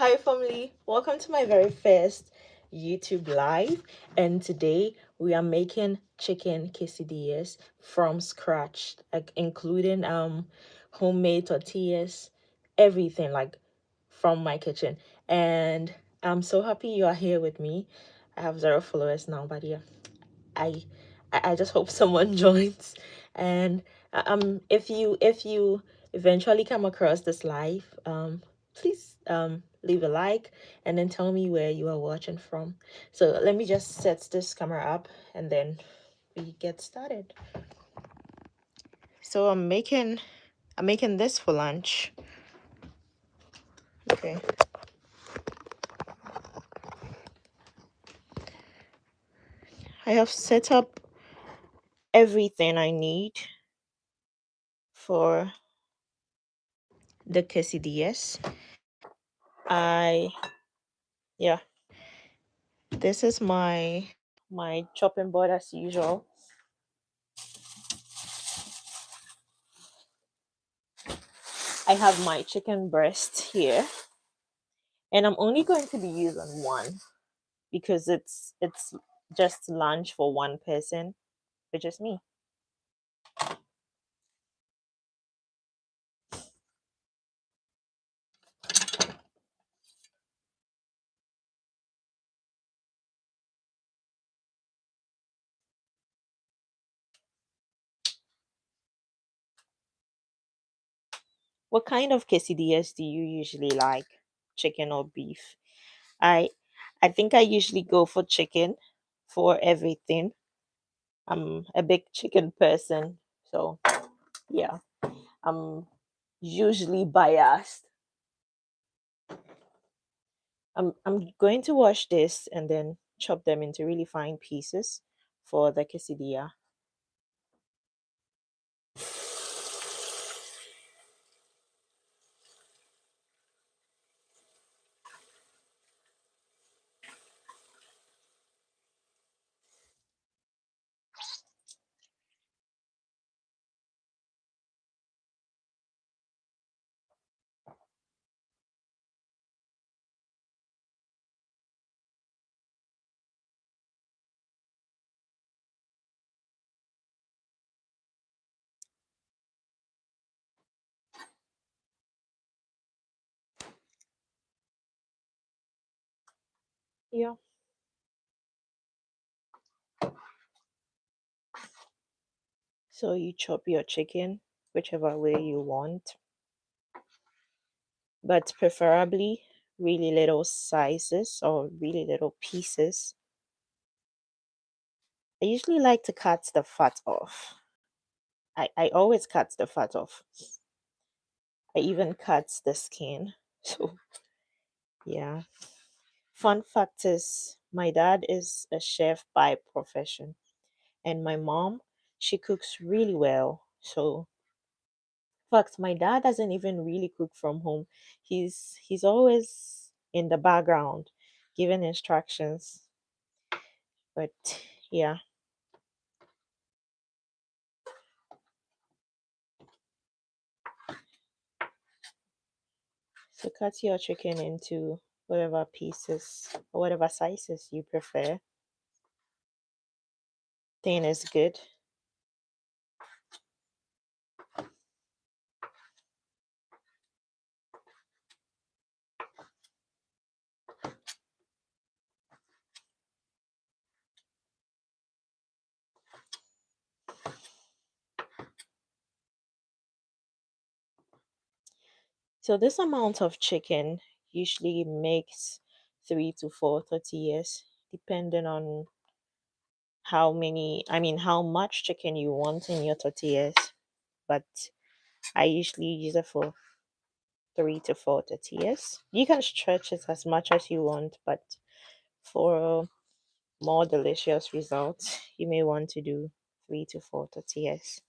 Hi, family. Welcome to my very first YouTube live. And today we are making chicken quesadillas from scratch, like including homemade tortillas, everything like from my kitchen. And I'm so happy you are here with me. I have 0 followers now, but yeah, I I just hope someone joins. And if you eventually come across this live, please leave a like and then tell me where you are watching from. So let me just set this camera up and then we get started. So I'm making this for lunch. Okay. I have set up everything I need for the quesadillas. I Yeah, this is my chopping board as usual. I have my chicken breast here, and I'm only going to be using one because it's just lunch for one person, which is me. What kind of quesadillas do you usually like? Chicken or beef? I I think I usually go for chicken for everything. I'm a big chicken person, so yeah, I'm usually biased. I'm going to wash this and then chop them into really fine pieces for the quesadilla. Yeah. So you chop your chicken whichever way you want, but preferably really little sizes or really little pieces. I usually like to cut the fat off. I always cut the fat off. I even cut the skin. So yeah. Fun fact is my dad is a chef by profession and my mom, she cooks really well. So in fact, my dad doesn't even really cook from home. He's always in the background giving instructions. But yeah, so cut your chicken into whatever pieces or whatever sizes you prefer. Thin is good. So this amount of chicken usually makes 3 to 4 tortillas, depending on how much chicken you want in your tortillas. But I usually use it for 3 to 4 tortillas. You can stretch it as much as you want, but for more delicious results, you may want to do 3 to 4 tortillas.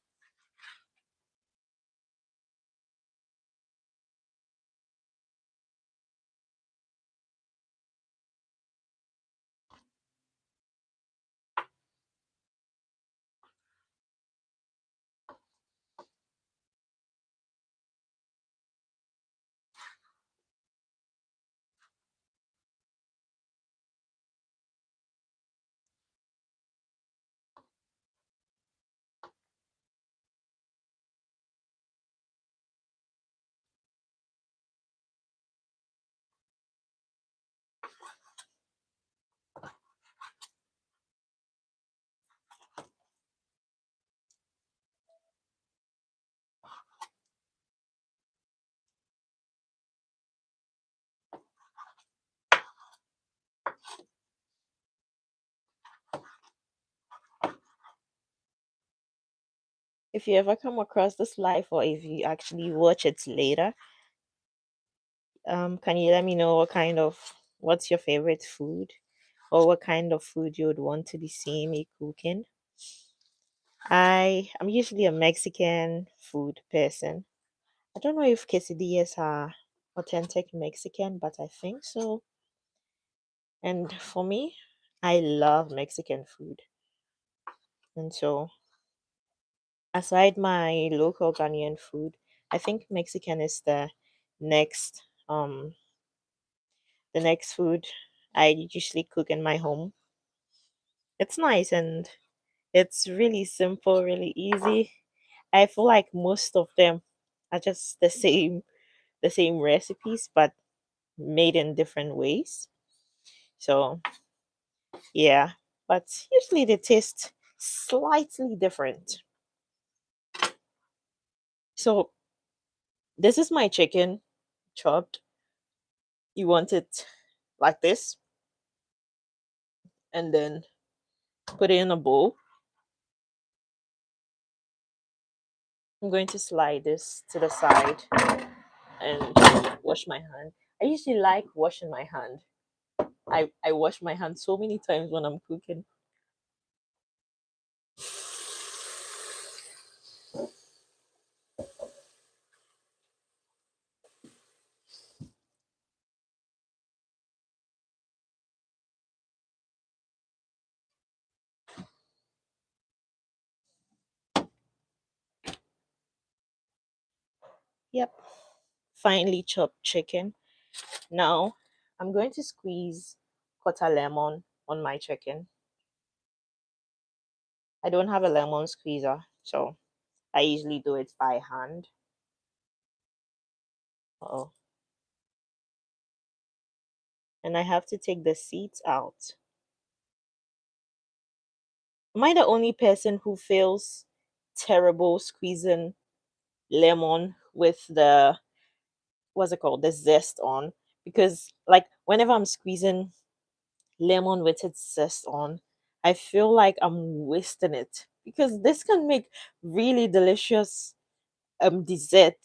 If you ever come across this live or if you actually watch it later, can you let me know what's your favorite food or what kind of food you would want to be seeing me cooking? I am usually a Mexican food person. I don't know if quesadillas are authentic Mexican, but I think so. And for me, I love Mexican food. And so, aside my local Ghanaian food, I think Mexican is next the next food I usually cook in my home. It's nice and it's really simple, really easy. I feel like most of them are just the same recipes but made in different ways. So, yeah, but usually they taste slightly different. So, this is my chicken chopped. You want it like this and then put it in a bowl. I'm going to slide this to the side and wash my hand. I usually like washing my hand. I wash my hand so many times when I'm cooking. Yep. Finely chopped chicken. Now I'm going to squeeze quarter lemon on my chicken. I don't have a lemon squeezer, so I usually do it by hand. Oh, and I have to take the seeds out. Am I the only person who feels terrible squeezing lemon with the what's it called, the zest on? Because like whenever I'm squeezing lemon with its zest on, I feel like I'm wasting it because this can make really delicious dessert.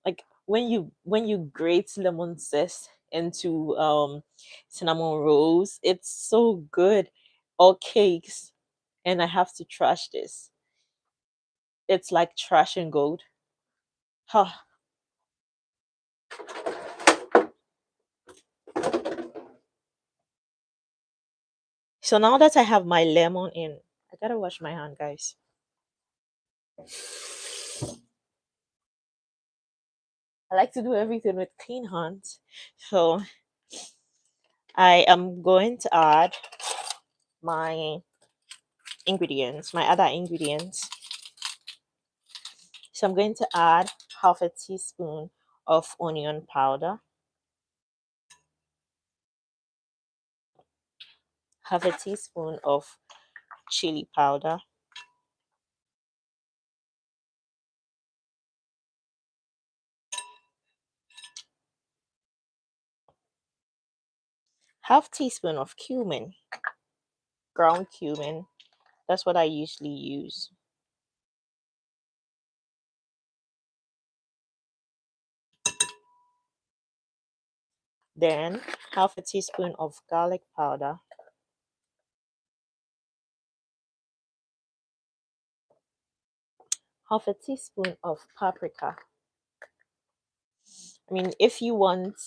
Like when you grate lemon zest into cinnamon rolls, it's so good. Or cakes, and I have to trash this. It's like trash and gold. Huh. So now that I have my lemon in, I gotta wash my hand, guys. I like to do everything with clean hands. So I am going to add my my other ingredients. So I'm going to add half a teaspoon of onion powder, half a teaspoon of chili powder, half teaspoon of cumin, ground cumin. That's what I usually use. Then half a teaspoon of garlic powder, half a teaspoon of paprika. I mean, if you want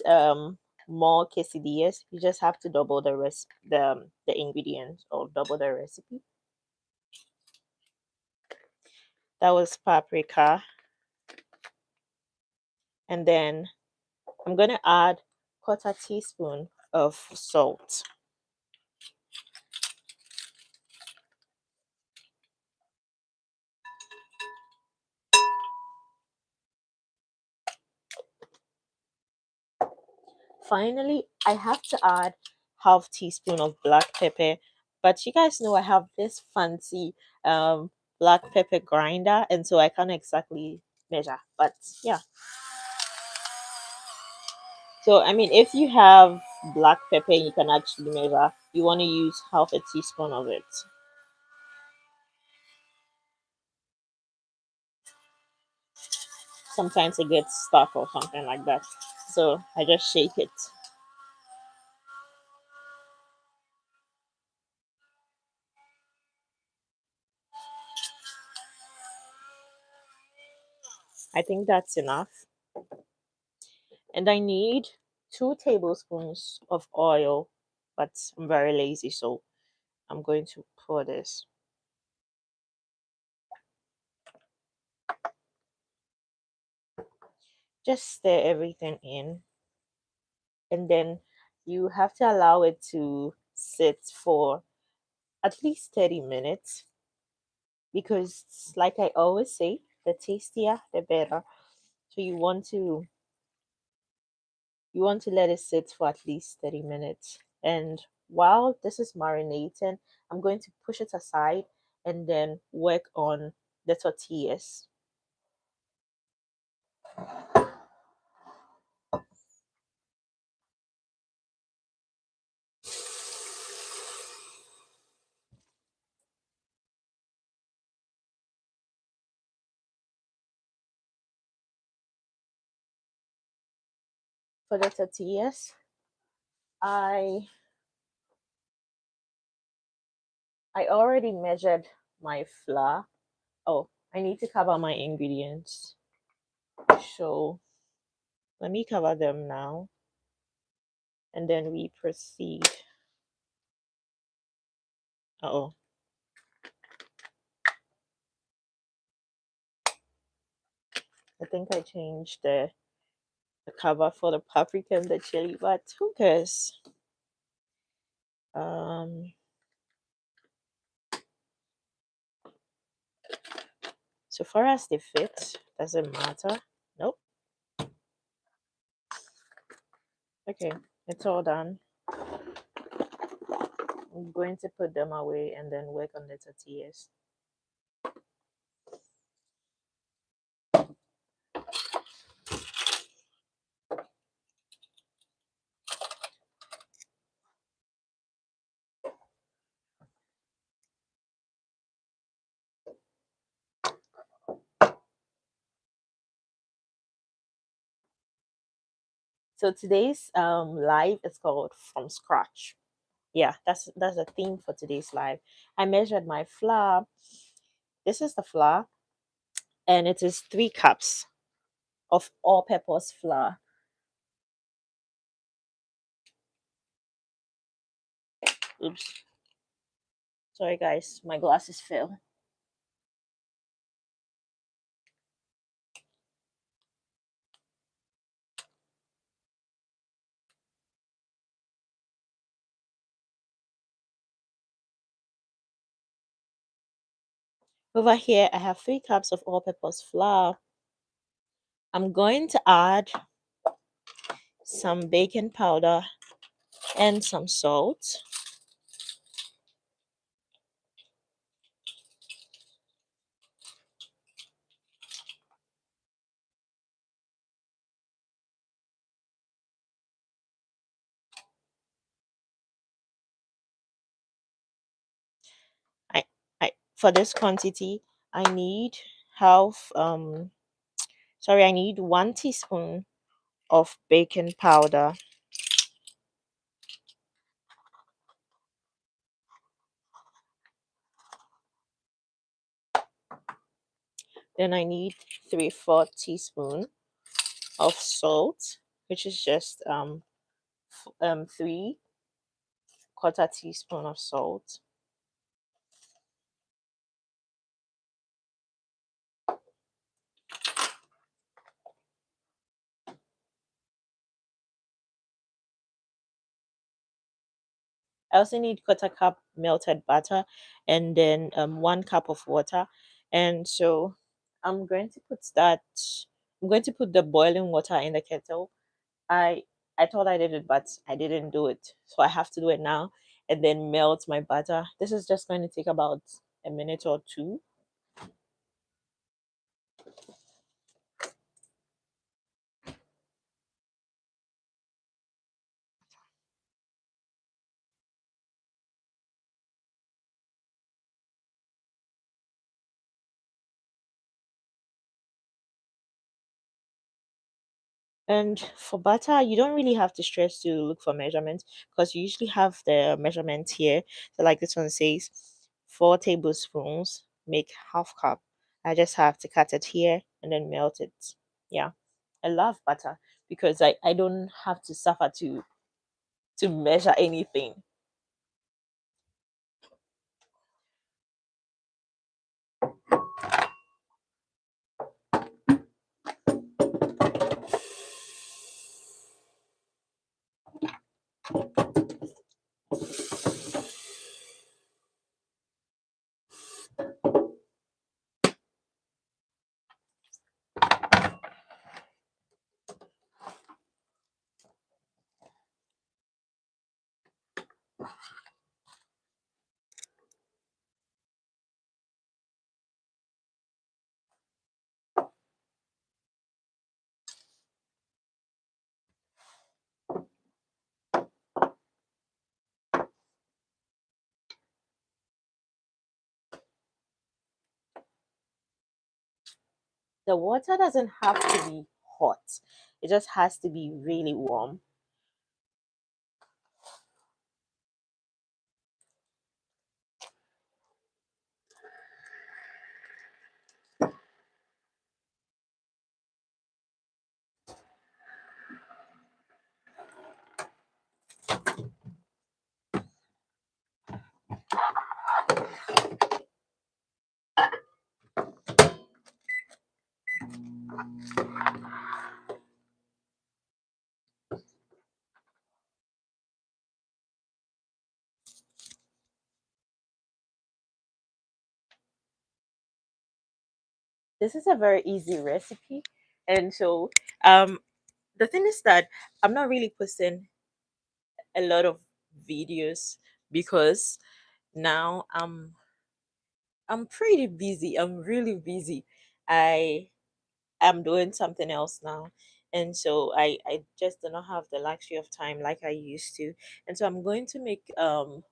more quesadillas, you just have to double the ingredients or double the recipe. That was paprika, and then I'm gonna add quarter teaspoon of salt. Finally, I have to add half teaspoon of black pepper. But you guys know I have this fancy black pepper grinder, and so I can't exactly measure. But yeah. So I mean, if you have black pepper, you can actually measure. You want to use half a teaspoon of it. Sometimes it gets stuck or something like that. So I just shake it. I think that's enough. And I need 2 tablespoons of oil, but I'm very lazy, so I'm going to pour this. Just stir everything in, and then you have to allow it to sit for at least 30 minutes because, like I always say, the tastier the better. So you want to let it sit for at least 30 minutes. And while this is marinating, I'm going to push it aside and then work on the tortillas. For the tortillas, I I already measured my flour. Oh, I need to cover my ingredients. So let me cover them now and then we proceed. Oh, I think I changed the cover for the paprika and the chili, but who cares? Um, so far as they fit, doesn't matter. Nope. Okay, it's all done. I'm going to put them away and then work on the tortillas. So today's live is called From Scratch. Yeah, that's the theme for today's live. I measured my flour. This is the flour, and it is 3 cups of all-purpose flour. Oops, sorry guys, my glasses fell. Over here, I have 3 cups of all-purpose flour. I'm going to add some baking powder and some salt. I, for this quantity, I need half. Sorry, I need 1 teaspoon of baking powder. Then I need 3/4 teaspoon of salt, which is just 3/4 teaspoon of salt. I also need 1/4 cup melted butter and then 1 cup of water. And so I'm going to put that. I'm going to put the boiling water in the kettle. I I thought I did it, but I didn't do it. So I have to do it now and then melt my butter. This is just going to take about a minute or two. And for butter, you don't really have to stress to look for measurements because you usually have the measurement here. So, like this one says, 4 tablespoons make half cup. I just have to cut it here and then melt it. Yeah, I love butter because I don't have to suffer to measure anything. The water doesn't have to be hot, it just has to be really warm. This is a very easy recipe. And so, um, the thing is that I'm not really posting a lot of videos because now I'm pretty busy. I'm really busy. I am doing something else now. And so I just do not have the luxury of time like I used to. And so I'm going to make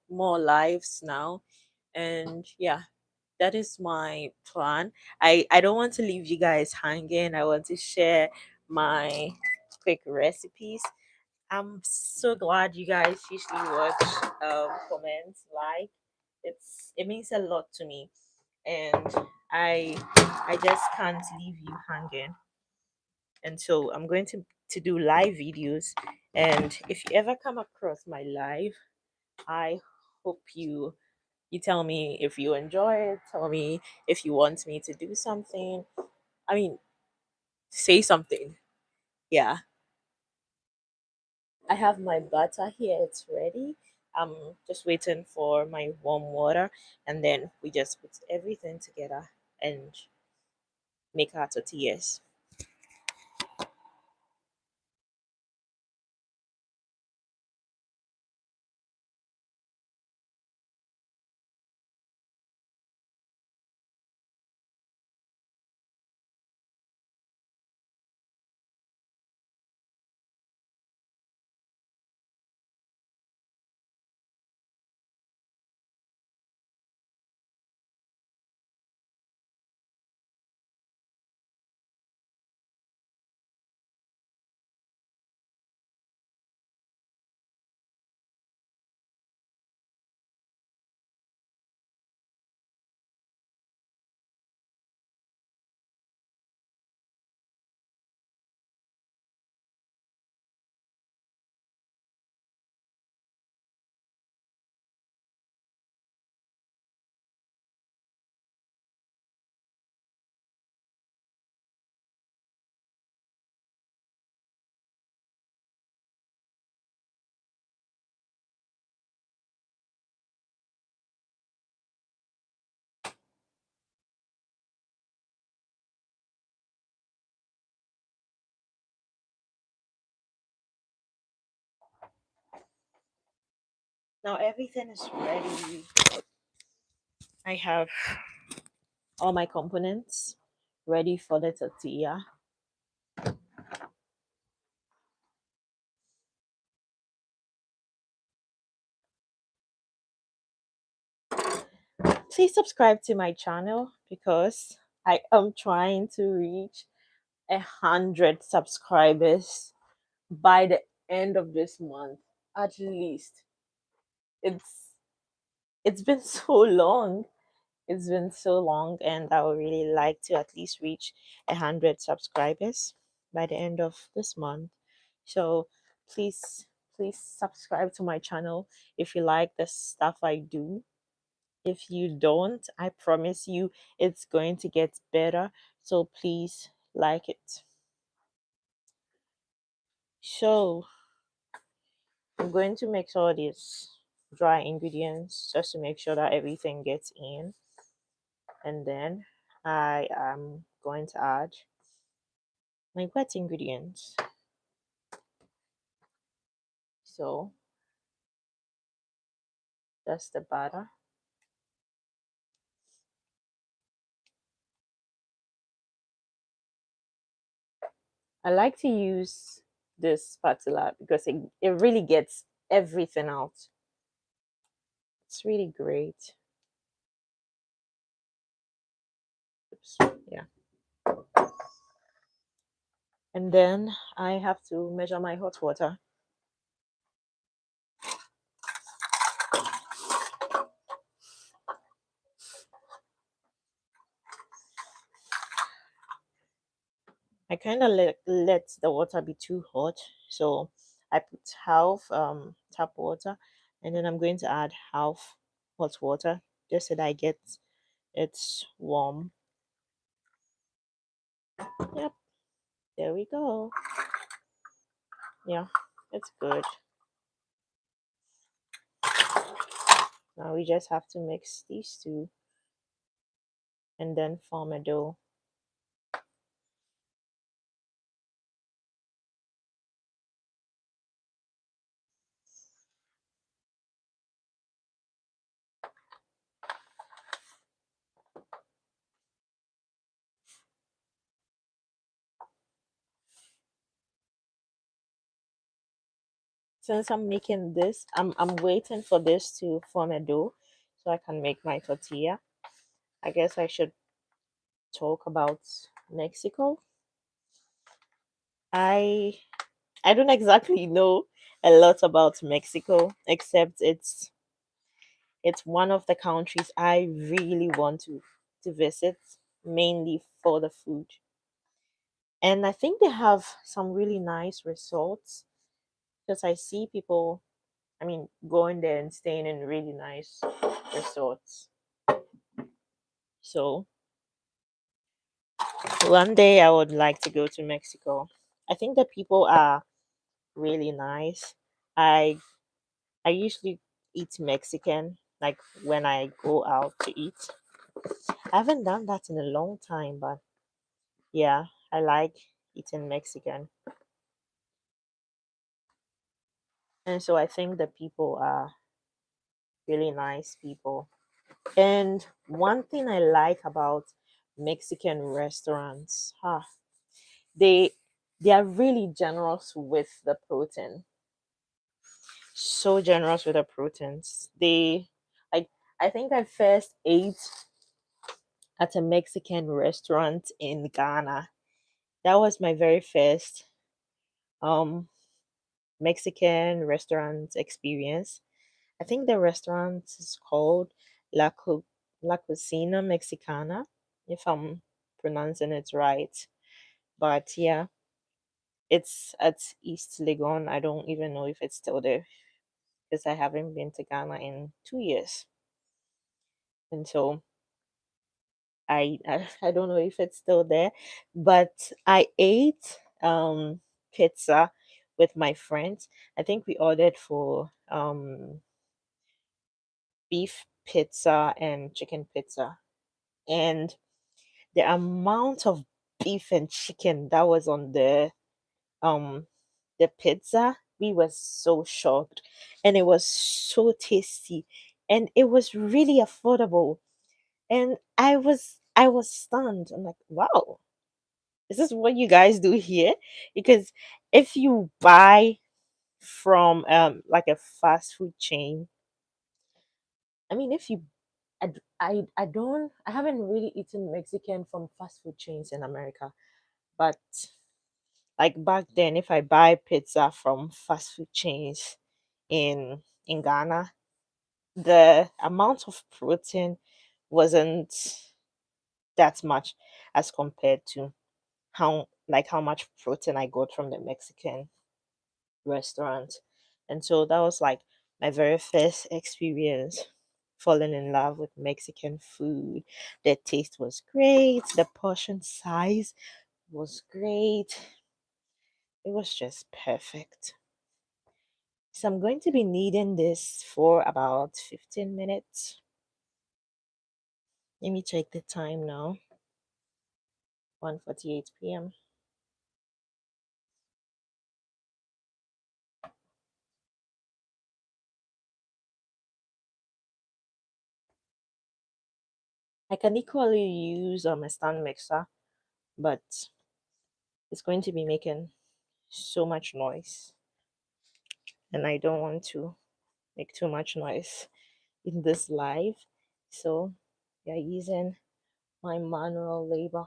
more lives now. And yeah, that is my plan. I don't want to leave you guys hanging. I want to share my quick recipes. I'm so glad you guys usually watch, comment, like. It means a lot to me, and I just can't leave you hanging. And so I'm going to do live videos. And if you ever come across my live, I hope you tell me if you enjoy it. Tell me if you want me to do something. I mean, say something. Yeah. I have my butter here, it's ready. I'm just waiting for my warm water, and then we just put everything together and make our tortillas. Now everything is ready. I have all my components ready for the tortilla. Please subscribe to my channel because I am trying to reach 100 subscribers by the end of this month. At least. It's it's been so long. It's been so long, and I would really like to at least reach 100 subscribers by the end of this month. So please, please subscribe to my channel if you like the stuff I do. If you don't, I promise you it's going to get better. So please like it. So I'm going to mix all these dry ingredients just to make sure that everything gets in. And then I am going to add my wet ingredients. So that's the butter. I like to use this spatula because it really gets everything out. It's really great. Oops. Yeah. And then I have to measure my hot water. I kind of let the water be too hot. So I put half tap water, and then I'm going to add half hot water just so that I get it's warm. Yep, there we go. Yeah, it's good. Now we just have to mix these two and then form a dough. Since I'm making this, I'm waiting for this to form a dough so I can make my tortilla. I guess I should talk about Mexico. I I don't exactly know a lot about Mexico except it's one of the countries I really want to visit, mainly for the food. And I think they have some really nice resorts because I see people, I mean, going there and staying in really nice resorts. So one day I would like to go to Mexico. I think the people are really nice. I I usually eat Mexican like when I go out to eat. I haven't done that in a long time, but yeah, I like eating Mexican. And so I think the people are really nice people. And one thing I like about Mexican restaurants, they they are really generous with the protein. So generous with the proteins. They like I think I first ate at a Mexican restaurant in Ghana. That was my very first um Mexican restaurant experience. I think the restaurant is called La Cocina Mexicana, if I'm pronouncing it right. But yeah, it's at East Legon. I don't even know if it's still there because I haven't been to Ghana in 2 years. And so I don't know if it's still there, but I ate pizza with my friends. I think we ordered for beef pizza and chicken pizza. And the amount of beef and chicken that was on um the pizza, we were so shocked. And it was so tasty. And it was really affordable. And I was stunned. I'm like, wow, is this what you guys do here? Because if you buy from like a fast food chain, I mean, if you I don't I haven't really eaten Mexican from fast food chains in America, But like back then, if I buy pizza from fast food chains in Ghana, the amount of protein wasn't that much as compared to how much protein I got from the Mexican restaurant. And so that was like my very first experience falling in love with Mexican food. The taste was great, the portion size was great. It was just perfect. So I'm going to be needing this for about 15 minutes. Let me check the time now. 1:48 p.m. I can equally use a stand mixer, but it's going to be making so much noise, and I don't want to make too much noise in this live. So, yeah, using my manual labor.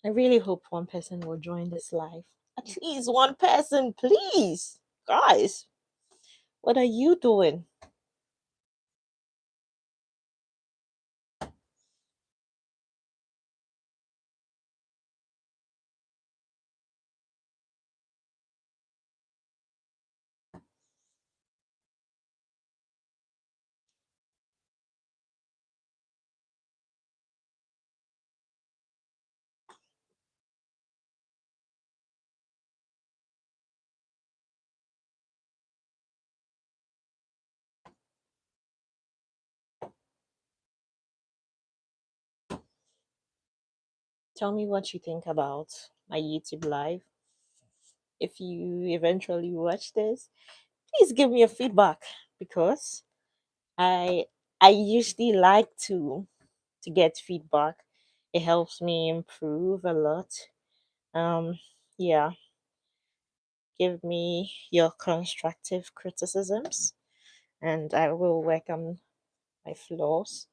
I really hope one person will join this live. At least one person, please. Guys, what are you doing? Tell me what you think about my YouTube live. If you eventually watch this, please give me a feedback because I I usually like to get feedback. It helps me improve a lot. Um yeah, give me your constructive criticisms and I will work on my flaws.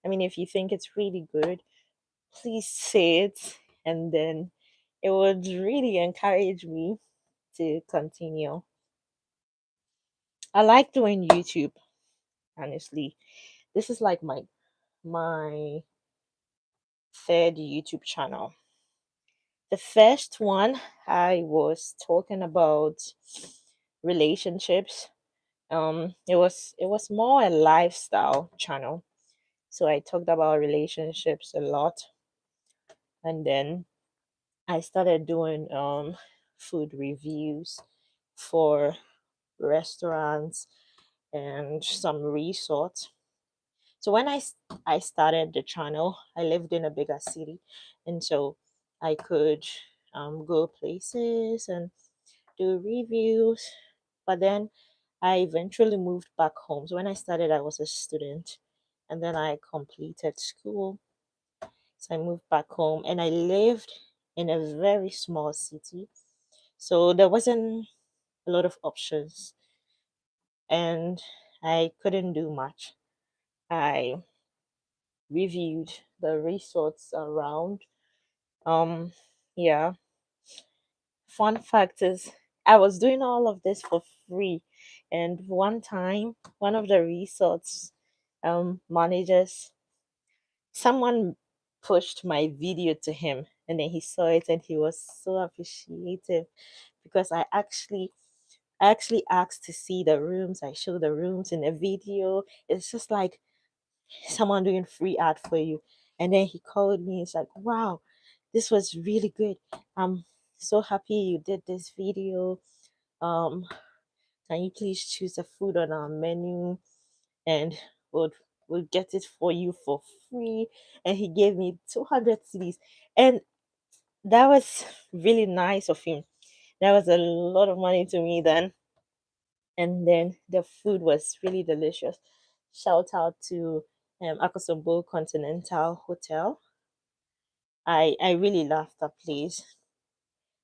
I mean, if you think it's really good, please say it and then it would really encourage me to continue. I like doing YouTube, honestly. This is like my third YouTube channel. The first one I was talking about relationships. It was more a lifestyle channel. So I talked about relationships a lot and then I started doing food reviews for restaurants and some resorts. So when I started the channel, I lived in a bigger city, and so I could go places and do reviews. But then I eventually moved back home. So when I started, I was a student, and then I completed school. So I moved back home, and I lived in a very small city. So there wasn't a lot of options, and I couldn't do much. I reviewed the resorts around. Um, yeah. Fun fact is, I was doing all of this for free, and one time, one of the resorts managers, someone pushed my video to him, and then he saw it, and he was so appreciative because I actually asked to see the rooms. I showed the rooms in a video. It's just like someone doing free art for you. And then he called me. It's like, wow, this was really good. I'm so happy you did this video. Um, can you please choose the food on our menu and we'll get it for you for free. And he gave me 200 CDs. And that was really nice of him. That was a lot of money to me then. And then the food was really delicious. Shout out to Akosombo Continental Hotel. I really love that place.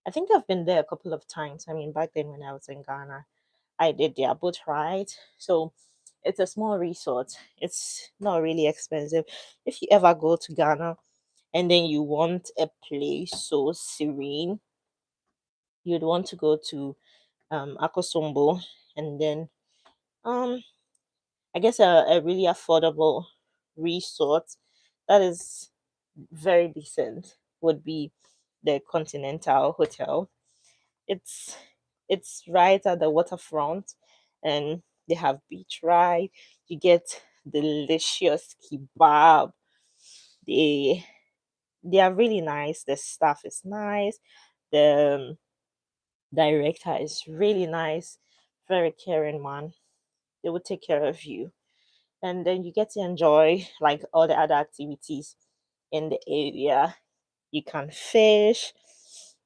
I think I've been there a couple of times. I mean, back then when I was in Ghana, I did their boat ride. So it's a small resort. It's not really expensive. If you ever go to Ghana and then you want a place so serene, you'd want to go to Akosombo, and then um I guess a really affordable resort that is very decent would be the Continental Hotel. It's it's right at the waterfront, and they have beach ride. You get delicious kebab. They they are really nice. The staff is nice. The director is really nice, very caring man. They will take care of you, and then you get to enjoy like all the other activities in the area. You can fish,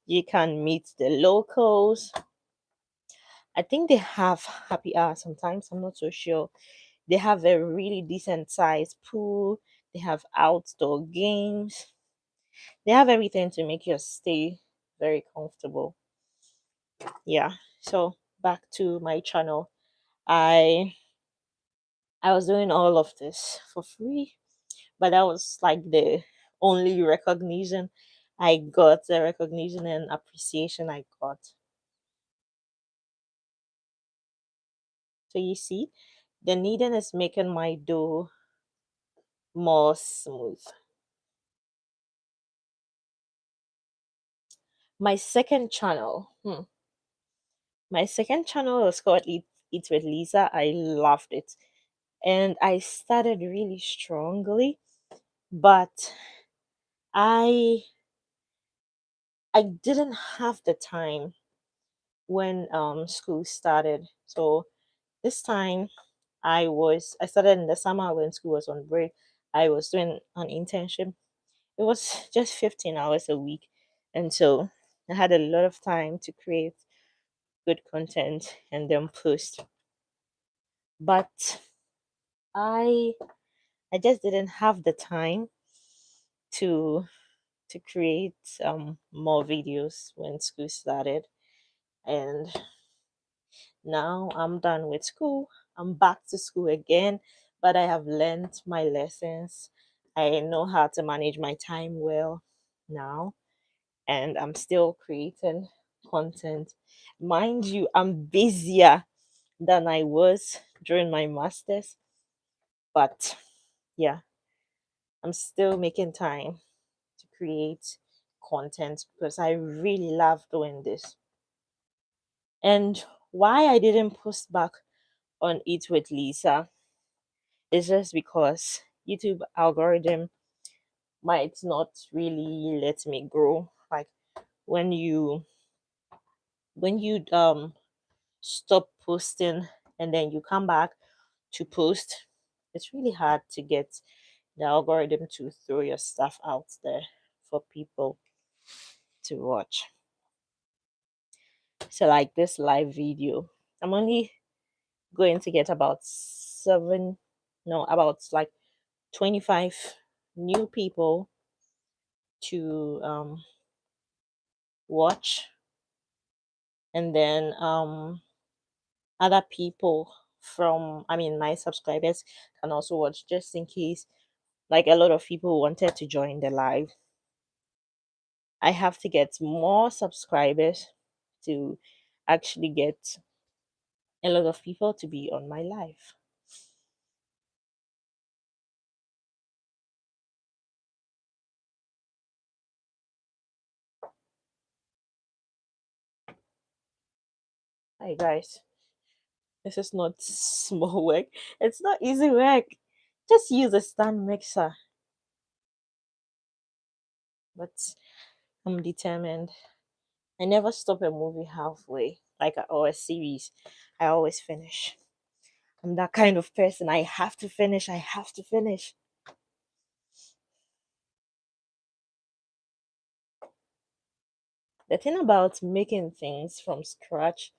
you can meet the locals. I think they have happy hour sometimes, I'm not so sure. They have a really decent sized pool, they have outdoor games, they have everything to make your stay very comfortable. Yeah. So back to my channel. I I was doing all of this for free, but that was like the only recognition I got, the recognition and appreciation I got. So you see, the kneading is making my dough more smooth. My second channel, my second channel was called Eat with Lisa. I loved it, and I started really strongly, but I I didn't have the time when school started. So this time I started in the summer when school was on break. I was doing an internship. It was just 15 hours a week. And so I had a lot of time to create good content and then post. But I I just didn't have the time to create more videos when school started. And now I'm done with school. I'm back to school again, but I have learned my lessons. I know how to manage my time well now, and I'm still creating content. Mind you, I'm busier than I was during my masters, but yeah, I'm still making time to create content because I really love doing this. And why I didn't post back on Eat with Lisa is just because YouTube algorithm might not really let me grow. Like when you when you stop posting and then you come back to post, it's really hard to get the algorithm to throw your stuff out there for people to watch. So like this live video, I'm only going to get about seven, no, about like 25 new people to watch, and then other people from, I mean, my subscribers can also watch, just in case like a lot of people wanted to join the live. I have to get more subscribers to actually get a lot of people to be on my live. Hi guys, this is not small work, it's not easy work. Just use a stand mixer, but I'm determined. I never stop a movie halfway, like or a series. I always finish. I'm that kind of person. I have to finish. I have to finish. The thing about making things from scratch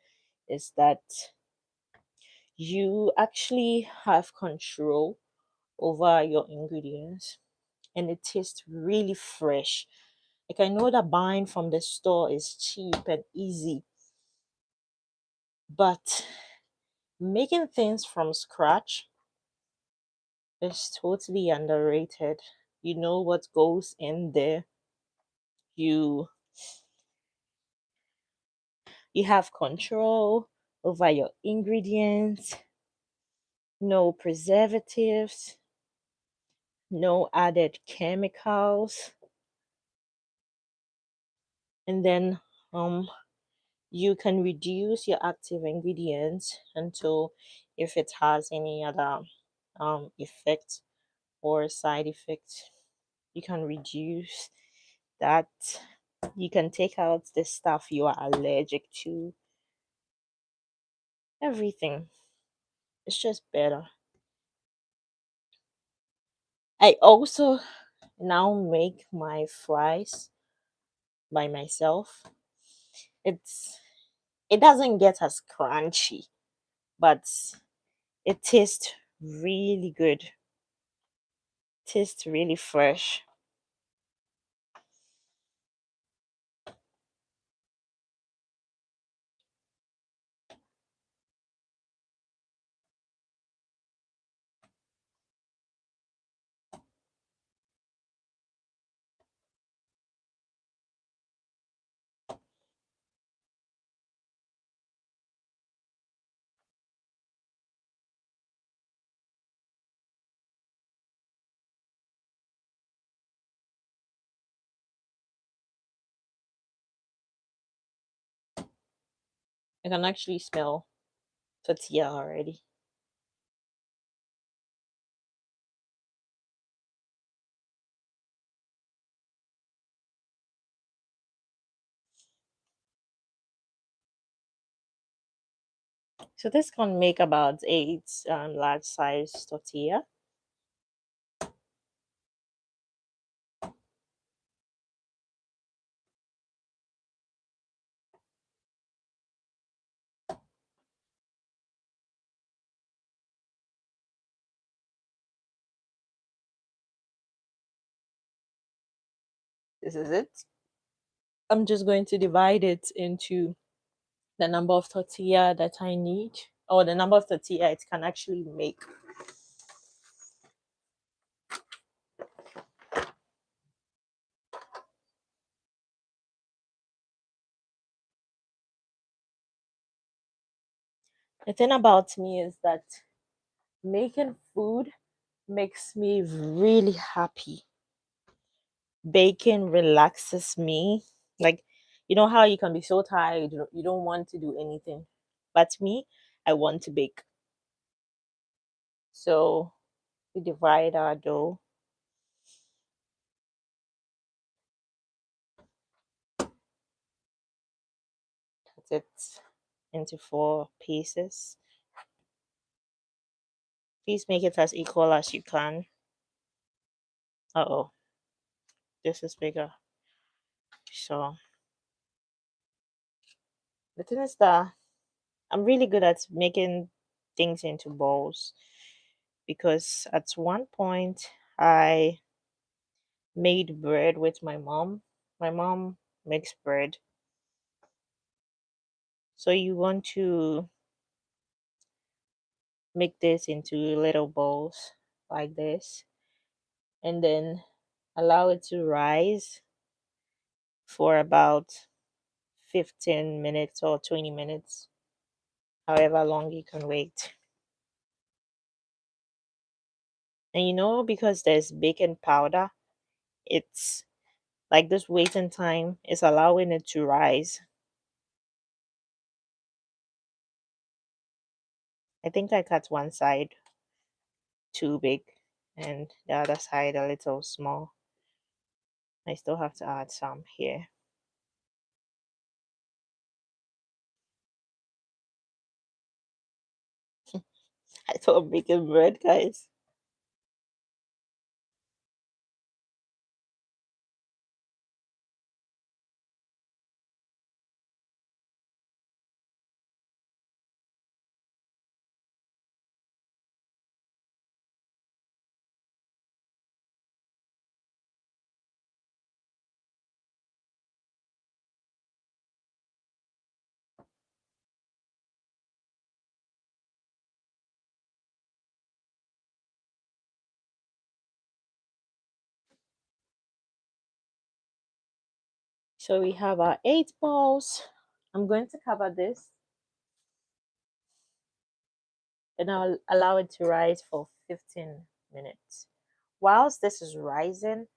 is that you actually have control over your ingredients, and it tastes really fresh. Like I know that buying from the store is cheap and easy, but making things from scratch is totally underrated. You know what goes in there. You you have control over your ingredients, no preservatives, no added chemicals, and then um you can reduce your active ingredients until if it has any other effect or side effect, you can reduce that. You can take out the stuff you are allergic to. Everything. It's just better. I also now make my fries by myself. It's it doesn't get as crunchy, but it tastes really good. Tastes really fresh. I can actually smell tortilla already. So this can make about eight large size tortilla. This is it. I'm just going to divide it into the number of tortilla that I need, or the number of tortilla it can actually make. The thing about me is that making food makes me really happy. Baking relaxes me. Like, you know how you can be so tired, you don't want to do anything. But me, I want to bake. So we divide our dough. Cut it into four pieces. Please make it as equal as you can. Uh-oh, this is bigger. So the thing is that I'm really good at making things into balls because at one point I made bread with my mom. My mom makes bread. So you want to make this into little balls like this and then allow it to rise for about 15 minutes or 20 minutes, however long you can wait. And you know, because there's baking powder, it's like this waiting time is allowing it to rise. I think I cut one side too big and the other side a little small. I still have to add some here. I thought making bread, guys. So we have our 8 balls. I'm going to cover this and I'll allow it to rise for 15 minutes. Whilst this is rising,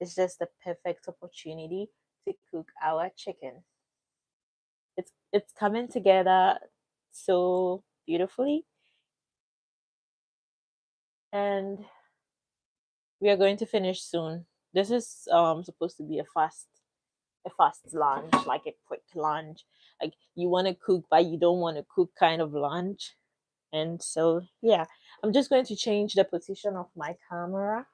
it's just the perfect opportunity to cook our chicken. It's coming together so beautifully, and we are going to finish soon. This is supposed to be a fast lunch, like a quick lunch. Like you want to cook but you don't want to cook kind of lunch. And so yeah, I'm just going to change the position of my camera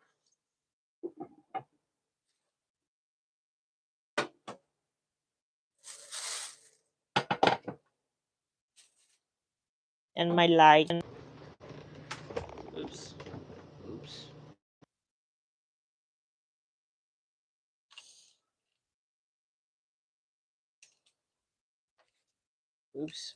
and my light. Oops. Oops. Oops.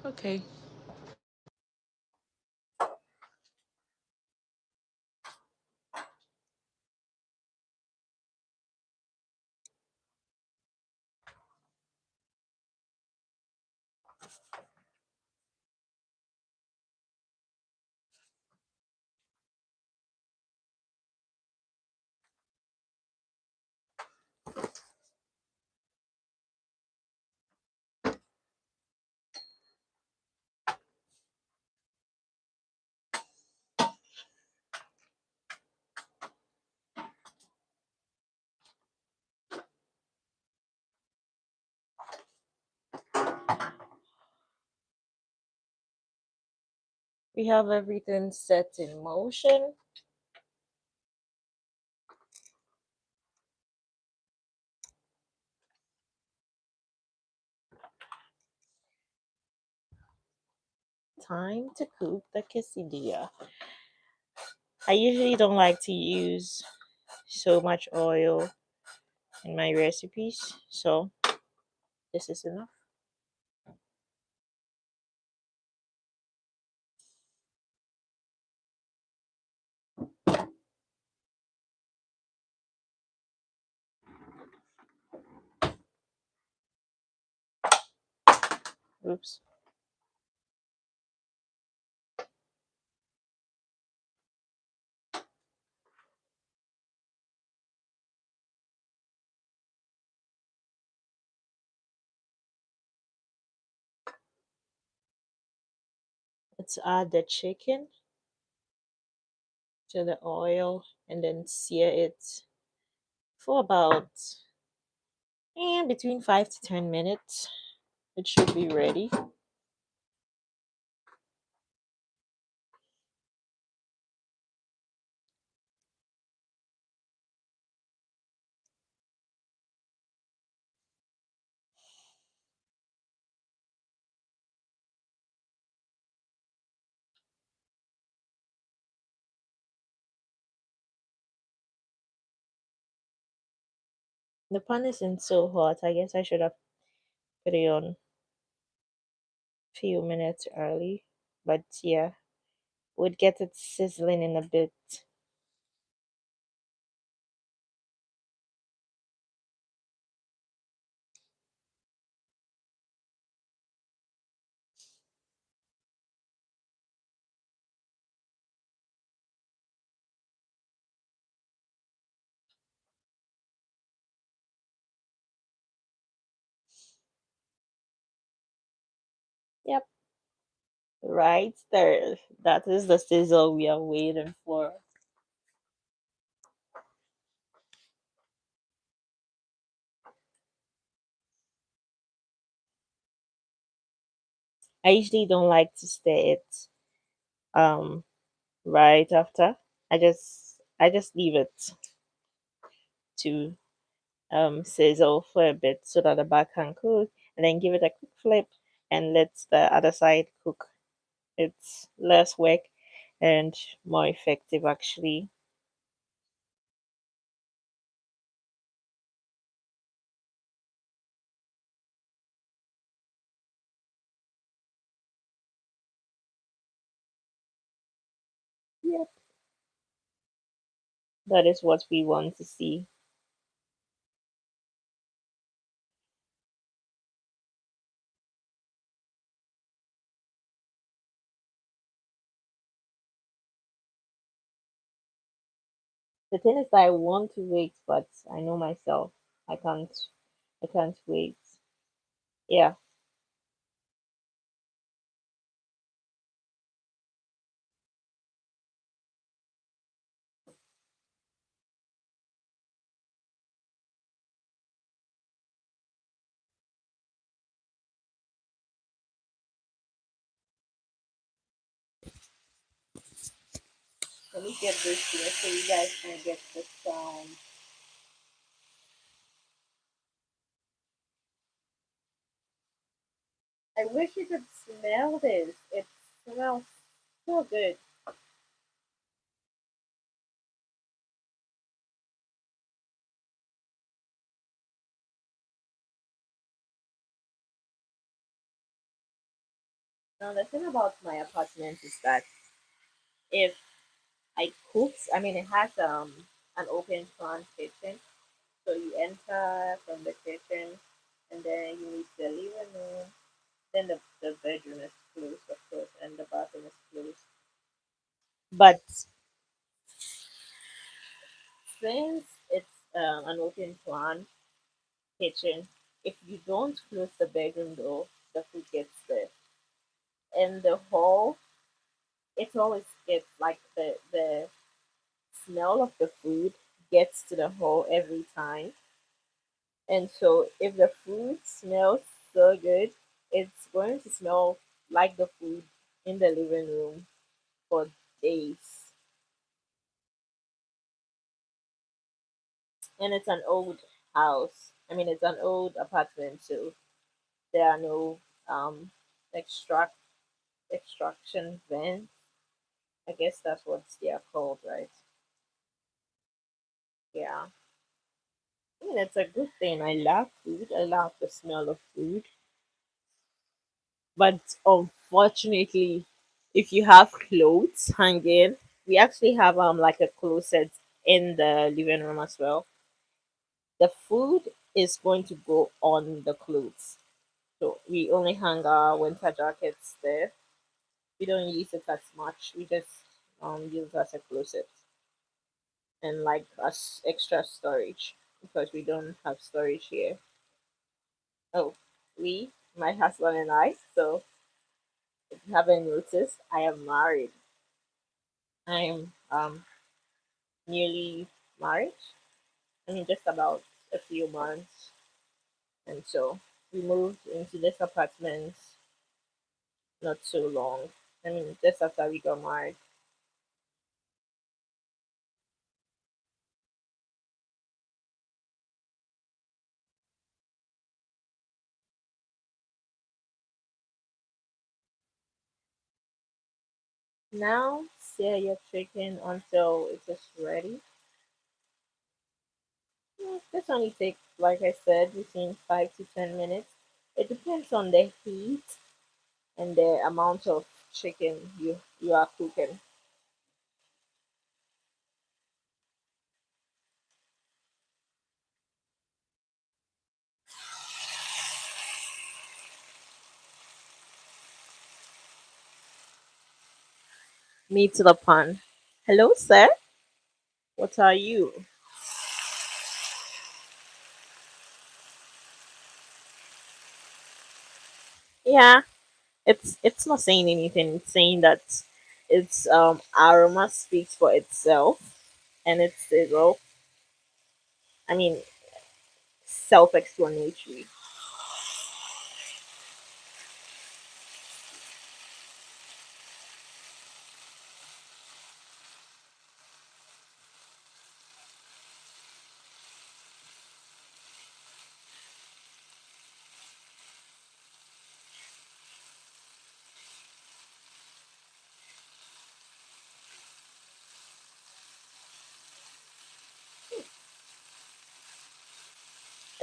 Okay. We have everything set in motion. Time to cook the quesadilla. I usually don't like to use so much oil in my recipes, so this is enough. Oops. Let's add the chicken to the oil and then sear it for about between 5 to 10 minutes. It should be ready. The pan isn't so hot. I guess I should have put it on a few minutes early. But yeah, would get it sizzling in a bit. Yep, right there. That is the sizzle we are waiting for. I usually don't like to stir it um right after. I just leave it to sizzle for a bit so that the back can cook, and then give it a quick flip and let the other side cook. It's less work and more effective actually. Yep. That is what we want to see. The thing is that I want to wait, but I know myself. I can't I can't wait. Yeah. Let me get this here so you guys can get the sound. I wish you could smell this. It smells so good. Now the thing about my apartment is that if I cook, I mean it has an open plan kitchen. So you enter from the kitchen and then you reach the living room. Then the bedroom is closed, of course, and the bathroom is closed. But since it's an open plan kitchen, if you don't close the bedroom door, the food gets there. And the hall, it's always gets like the smell of the food gets to the hall every time. And so if the food smells so good, it's going to smell like the food in the living room for days. And it's an old house. I mean, it's an old apartment, so there are no um extract extraction vents. I guess that's what they are called, right? Yeah. I mean, it's a good thing. I love food. I love the smell of food. But unfortunately, if you have clothes hanging, we actually have like a closet in the living room as well. The food is going to go on the clothes. So we only hang our winter jackets there. We don't use it as much. We just use it as a closet and like as extra storage because we don't have storage here. Oh, my husband and I. So if you haven't noticed, I am married. I'm newly married. I mean, just about a few months, and so we moved into this apartment not so long. I mean, just after we got married. Now, sear your chicken until it is ready. This only takes, like I said, between 5 to 10 minutes. It depends on the heat and the amount of chicken you are cooking. Me to the pan. Hello, sir. What are you? Yeah, it's not saying anything. It's saying that its aroma speaks for itself, and it's well, I mean, self-explanatory.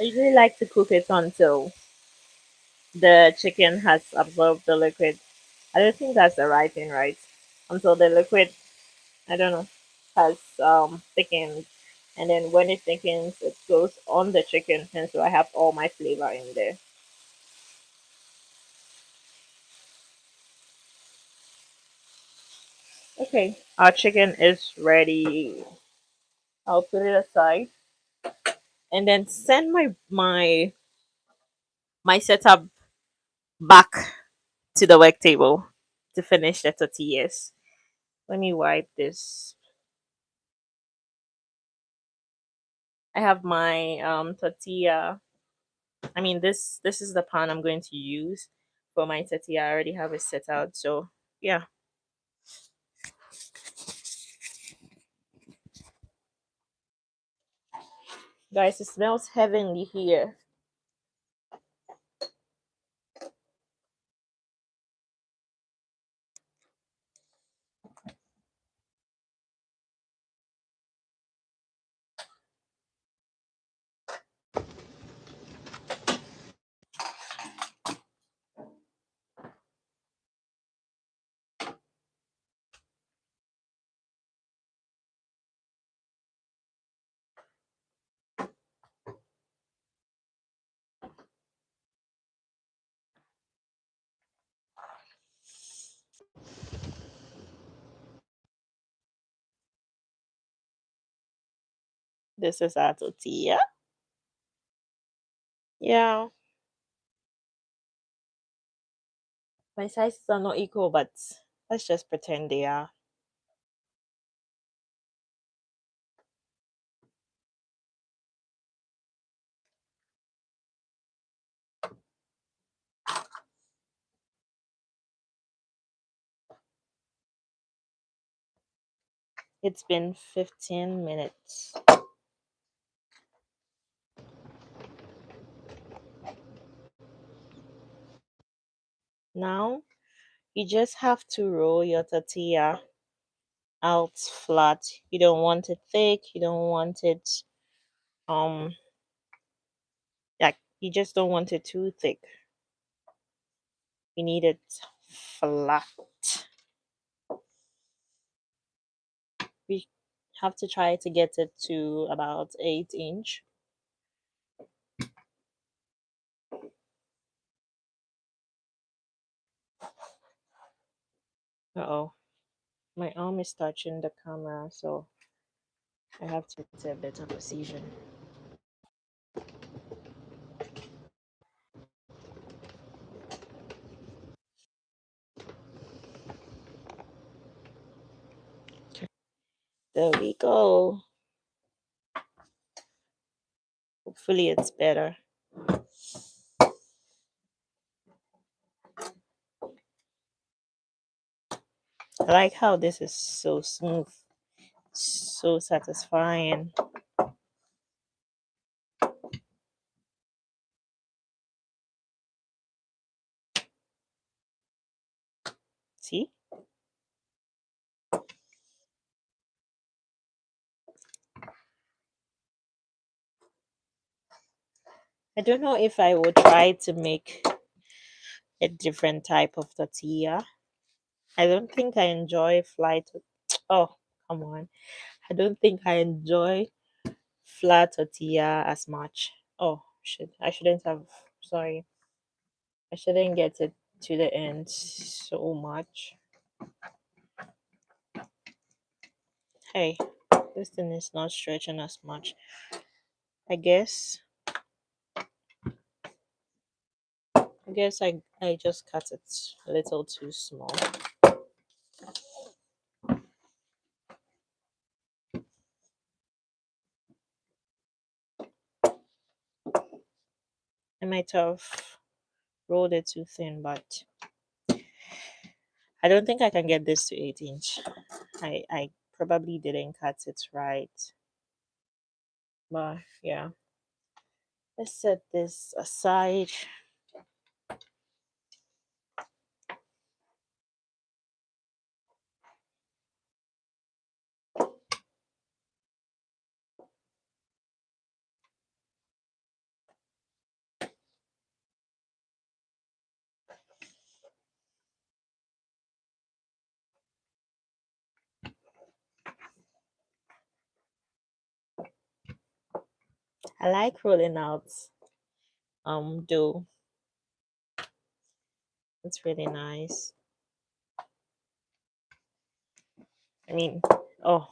I usually like to cook it until the chicken has absorbed the liquid. I don't think that's the right thing, right? Until the liquid, I don't know, has thickened, and then when it thickens, it goes on the chicken, and so I have all my flavor in there. Okay, our chicken is ready. I'll put it aside and then send my setup back to the work table to finish the tortillas. Let me wipe this. I have my tortilla. I mean this is the pan I'm going to use for my tortilla. I already have it set out. So yeah, guys, it smells heavenly here. This is our tortilla. Yeah, my sizes are not equal, but let's just pretend they are. It's been 15 minutes. Now you just have to roll your tortilla out flat. You don't want it thick, you don't want it um like you just don't want it too thick. You need it flat. We have to try to get it to about 8 inch. Uh-oh. My arm is touching the camera, so I have to get a better position. There we go. Hopefully it's better. I like how this is so smooth, so satisfying. See? I don't know if I would try to make a different type of tortilla. I don't think I enjoy fly to oh, come on. I don't think I enjoy flat tortilla as much. Oh, I shouldn't have, sorry. I shouldn't get it to the end so much. Hey, this thing is not stretching as much. I guess I just cut it a little too small. I might have rolled it too thin, but I don't think I can get this to 8 inch. I probably didn't cut it right. But yeah. Let's set this aside. I like rolling out dough. It's really nice. I mean, oh,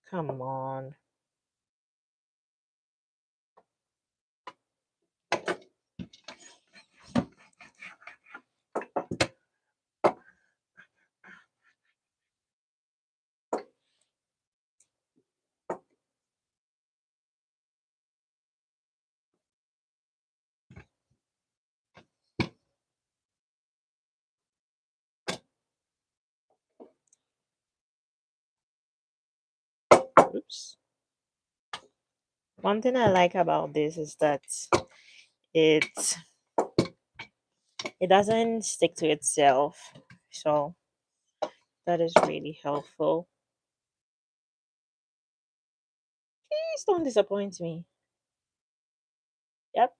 come on. Oops. One thing I like about this is that it it doesn't stick to itself. So that is really helpful. Please don't disappoint me. Yep,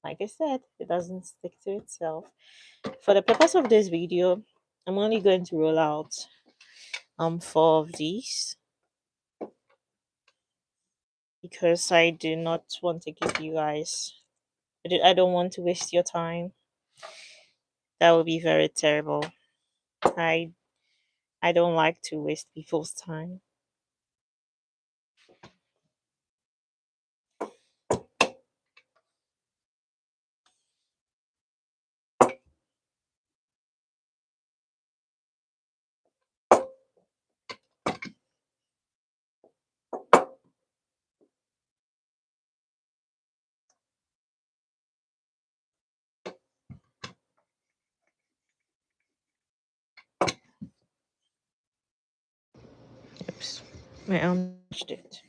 like I said, it doesn't stick to itself. For the purpose of this video, I'm only going to roll out four of these because I do not want to give you guys I don't want to waste your time. That would be very terrible. I I don't like to waste people's time. Oops. My arm touched it.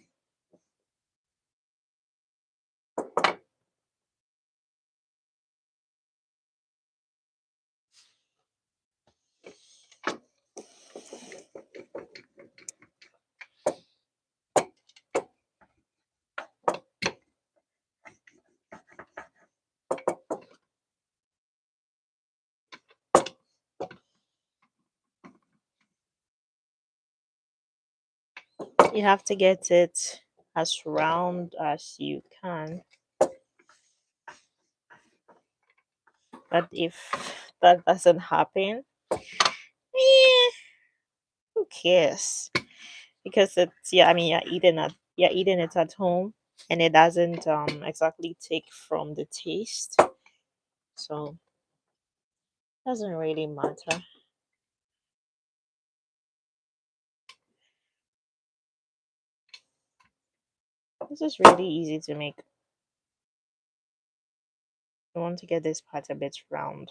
You have to get it as round as you can. But if that doesn't happen, eh, who cares? Because it's yeah, I mean you're eating it at home and it doesn't exactly take from the taste. So doesn't really matter. This is really easy to make. You want to get this part a bit round.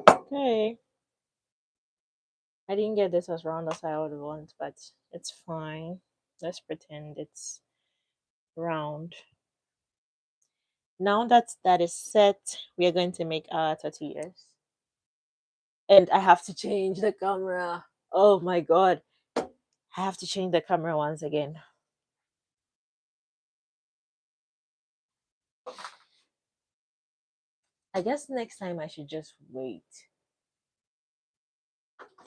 Okay. I didn't get this as round as I would want, but it's fine. Let's pretend it's round. Now that that is set, we are going to make our tortillas. And I have to change the camera. Oh my god. I have to change the camera once again. I guess next time I should just wait.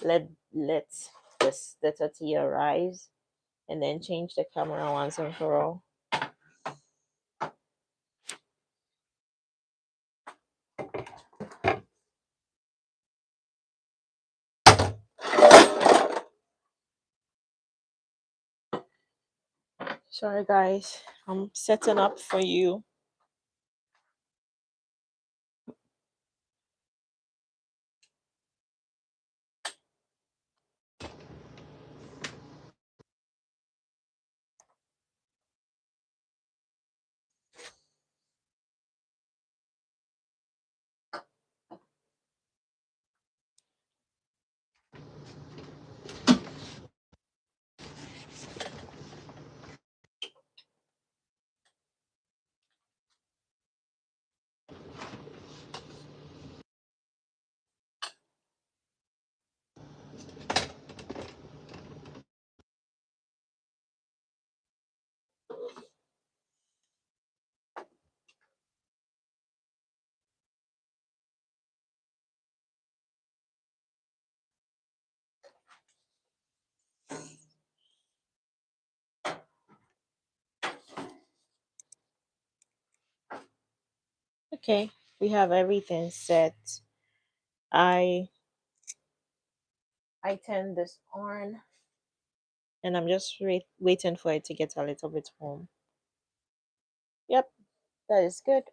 Let this the tortilla rise and then change the camera once and for all. Sorry guys. I'm setting up for you. Okay, we have everything set. I I turn this on and I'm just waiting for it to get a little bit warm. Yep, that is good.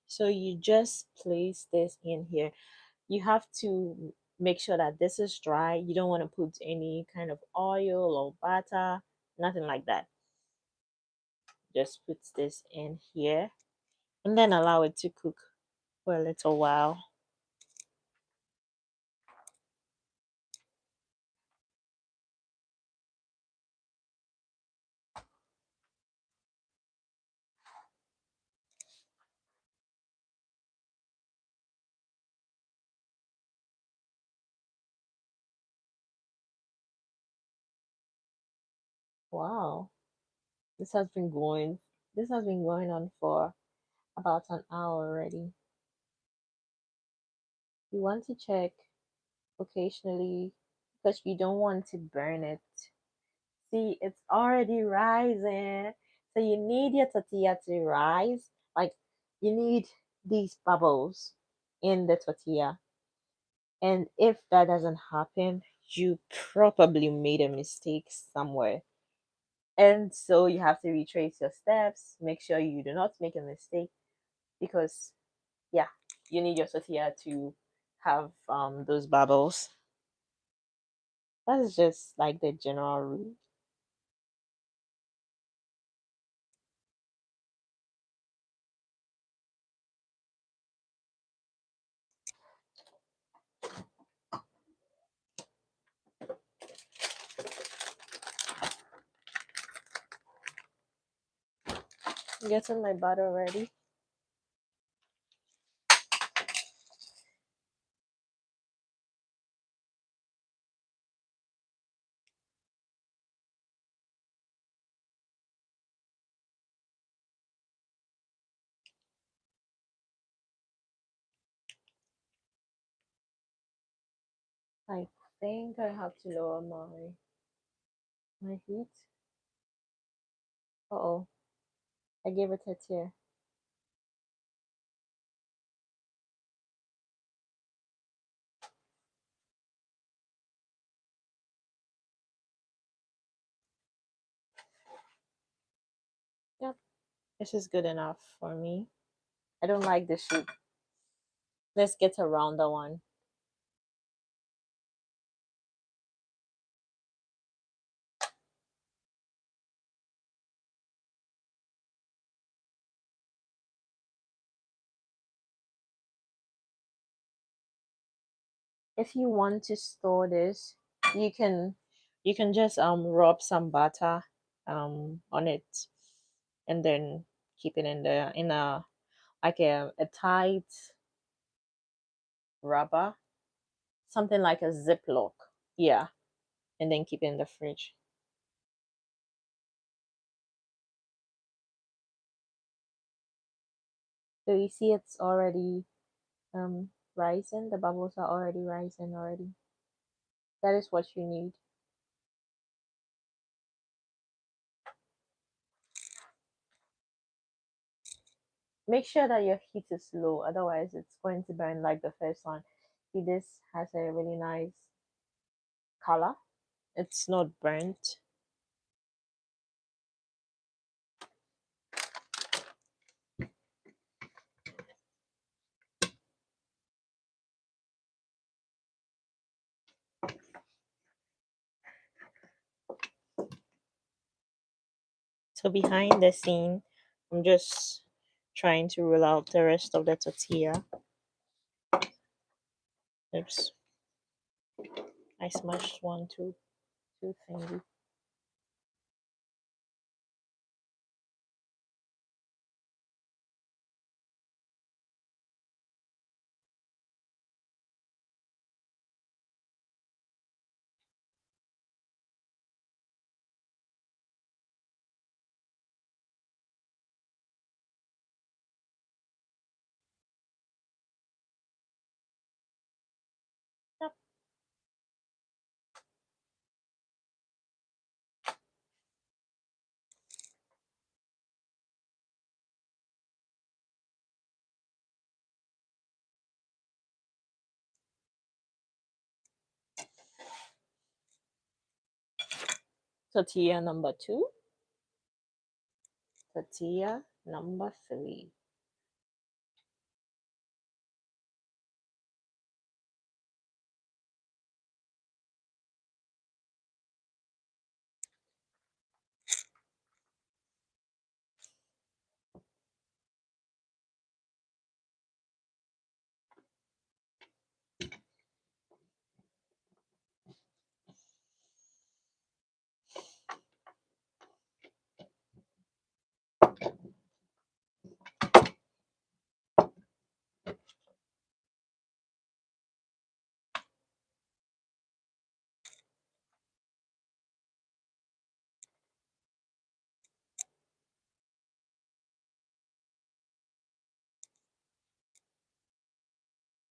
So you just place this in here. You have to make sure that this is dry. You don't want to put any kind of oil or butter, nothing like that. Just put this in here and then allow it to cook for a little while. Wow, this has been going this has been going on for about an hour already. You want to check occasionally because you don't want to burn it. See, it's already rising. So you need your tortilla to rise. Like you need these bubbles in the tortilla. And if that doesn't happen, you probably made a mistake somewhere. And so you have to retrace your steps, make sure you do not make a mistake because yeah, you need your tortilla to have those bubbles. That's just like the general rule. Getting my butter ready. I think I have to lower my heat. Uh-oh, I gave it a tear. Yep, this is good enough for me. I don't like the shape. Let's get a rounder one. If you want to store this, you can you can just rub some butter on it and then keep it in a like a tight rubber, something like a ziplock. Yeah, and then keep it in the fridge. So you see it's already rising. The bubbles are already rising already. That is what you need. Make sure that your heat is low, otherwise it's going to burn like the first one. See, this has a really nice color. It's not burnt. So behind the scene, I'm just trying to roll out the rest of the tortilla. Oops, I smashed one too thingy. Yep. Tortilla number two. Tortilla number three.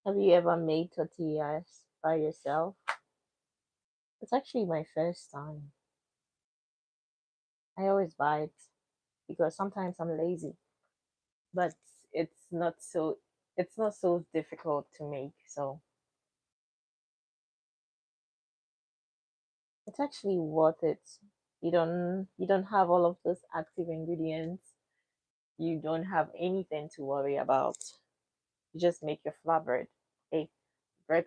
Have you ever made tortillas by yourself? It's actually my first time. I always buy it because sometimes I'm lazy, but it's not so it's not so difficult to make. So it's actually worth it. You don't have all of those active ingredients. You don't have anything to worry about. You just make your flatbread. Hey, bread,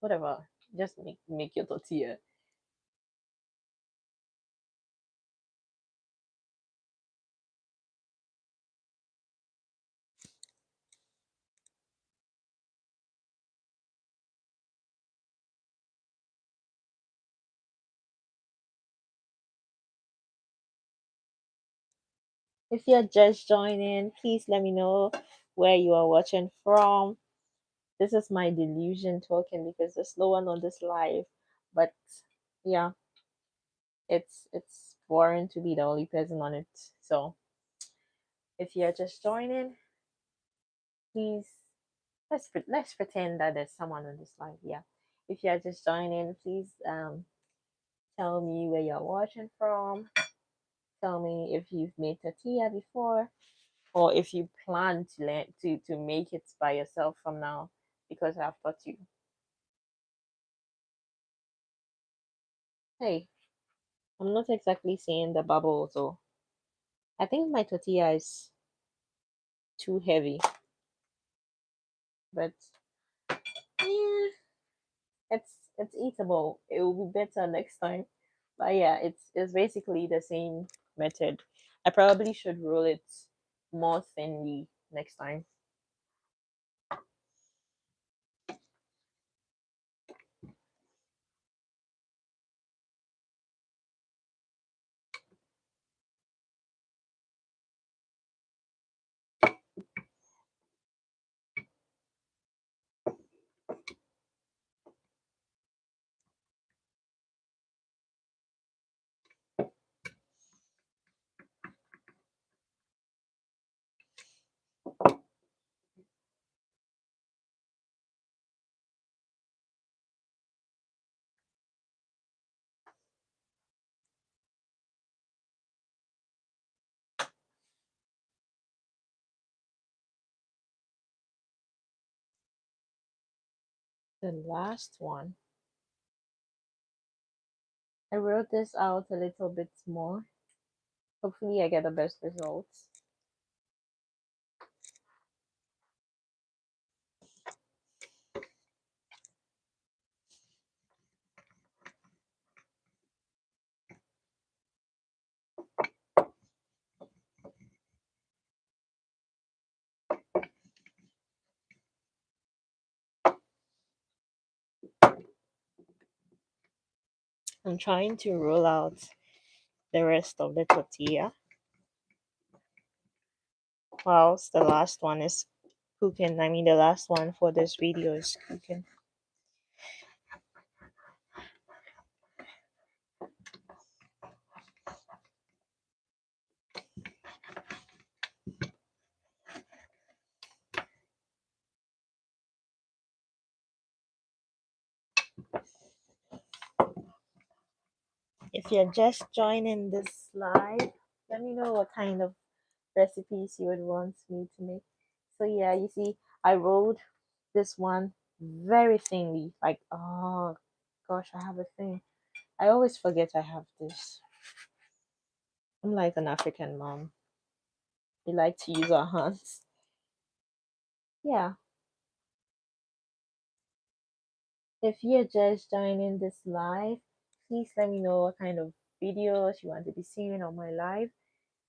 whatever. Just make your tortilla. If you're just joining, please let me know where you are watching from. This is my delusion talking because there's no one on this live. But yeah, it's boring to be the only person on it. So if you're just joining, please let's pretend that there's someone on this live. Yeah. If you're just joining, please tell me where you're watching from. Tell me if you've made tortilla before or if you plan to learn to make it by yourself from now because I've taught you. Hey, I'm not exactly saying the bubble, so I think my tortilla is too heavy, but yeah, it's eatable. It will be better next time. But yeah, it's basically the same method. I probably should roll it more thinly next time. The last one, I wrote this out a little bit more. Hopefully, I get the best results. I'm trying to roll out the rest of the tortilla whilst the last one is cooking. I mean, the last one for this video is cooking. If you're just joining this live, let me know what kind of recipes you would want me to make. So yeah, you see, I rolled this one very thinly. Like, oh gosh, I have a thing. I always forget I have this. I'm like an African mom. We like to use our hands. Yeah. If you're just joining this live, please let me know what kind of videos you want to be seeing on my live.